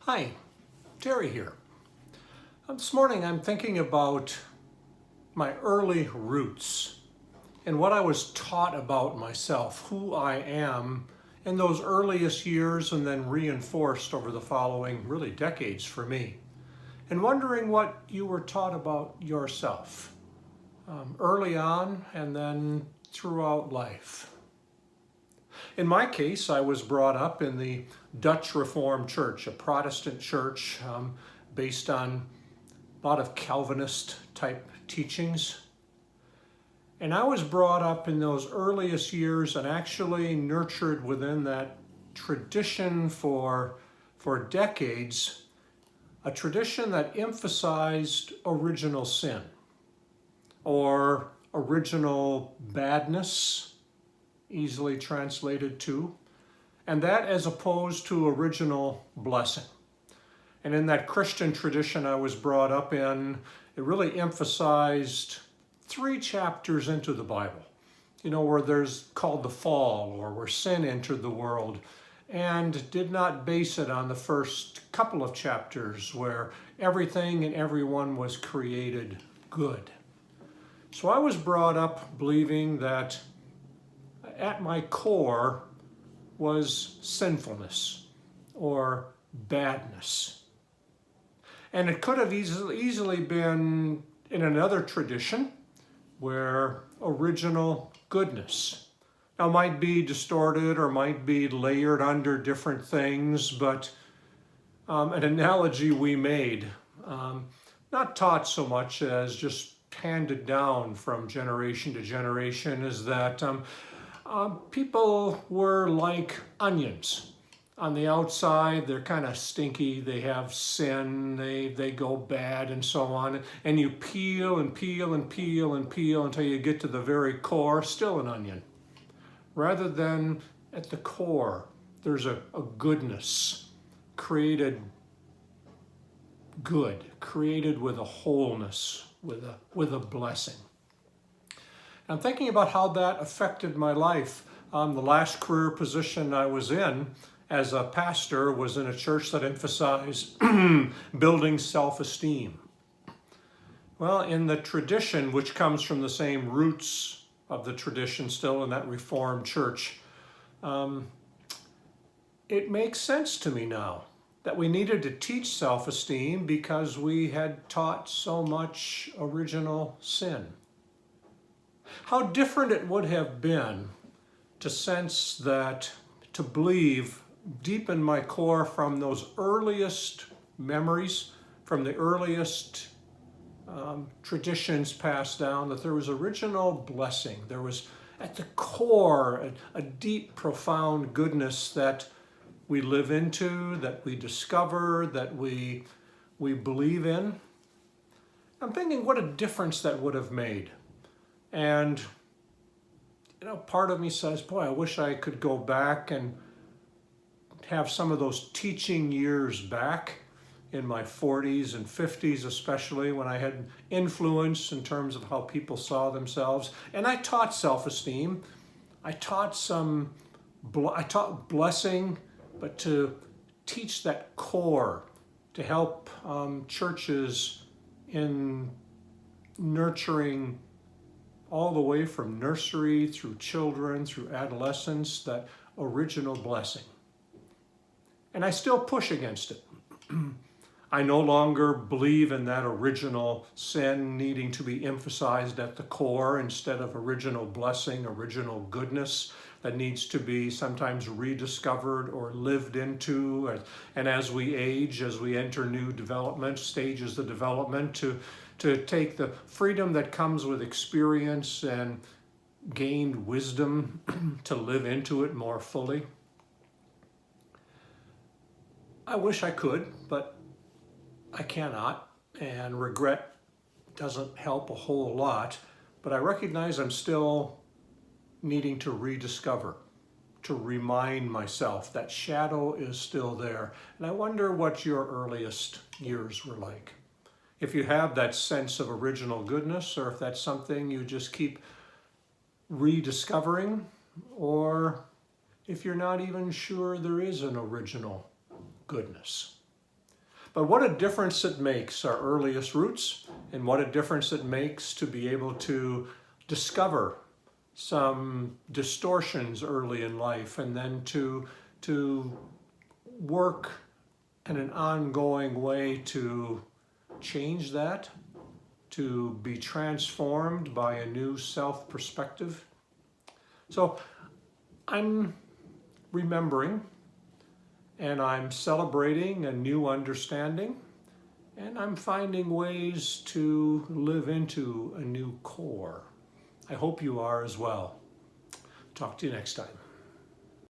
Hi, Terry here. This morning I'm thinking about my early roots and what I was taught about myself, who I am in those earliest years and then reinforced over the following really decades for me. And wondering what you were taught about yourself early on and then throughout life. In my case, I was brought up in the Dutch Reformed Church, a Protestant church based on a lot of Calvinist type teachings. And I was brought up in those earliest years and actually nurtured within that tradition for decades, a tradition that emphasized original sin or original badness, easily translated to, and that as opposed to original blessing. And in that Christian tradition I was brought up in, it really emphasized 3 chapters into the Bible, where there's called the fall or where sin entered the world, and did not base it on the first couple of chapters where everything and everyone was created good. So I was brought up believing that at my core was sinfulness or badness. And it could have easily been in another tradition where original goodness now might be distorted or might be layered under different things, but an analogy we made, not taught so much as just handed down from generation to generation, is that people were like onions. On the outside, they're kind of stinky, they have sin, they go bad and so on. And you peel and peel and peel and peel until you get to the very core, still an onion. Rather than at the core, there's a goodness, created good, created with a wholeness, with a blessing. I'm thinking about how that affected my life. The last career position I was in as a pastor was in a church that emphasized building self-esteem. Well, in the tradition, which comes from the same roots of the tradition still in that Reformed church, it makes sense to me now that we needed to teach self-esteem because we had taught so much original sin. How different it would have been to sense that, to believe deep in my core from those earliest memories, from the earliest traditions passed down, that there was original blessing. There was at the core a deep, profound goodness that we live into, that we discover, that we believe in. I'm thinking what a difference that would have made. And, part of me says, boy, I wish I could go back and have some of those teaching years back in my 40s and 50s, especially when I had influence in terms of how people saw themselves. And I taught self-esteem. I taught blessing, but to teach that core, to help churches in nurturing all the way from nursery through children, through adolescence, that original blessing. And I still push against it. I no longer believe in that original sin needing to be emphasized at the core instead of original blessing, original goodness that needs to be sometimes rediscovered or lived into. And as we age, as we enter new development stages of development, to take the freedom that comes with experience and gained wisdom to live into it more fully. I wish I could, but I cannot, and regret doesn't help a whole lot, but I recognize I'm still needing to rediscover, to remind myself that shadow is still there. And I wonder what your earliest years were like. If you have that sense of original goodness, or if that's something you just keep rediscovering, or if you're not even sure there is an original goodness. But what a difference it makes, our earliest roots, and what a difference it makes to be able to discover some distortions early in life, and then to work in an ongoing way to change that, to be transformed by a new self-perspective. So I'm remembering and I'm celebrating a new understanding, and I'm finding ways to live into a new core. I hope you are as well. Talk to you next time.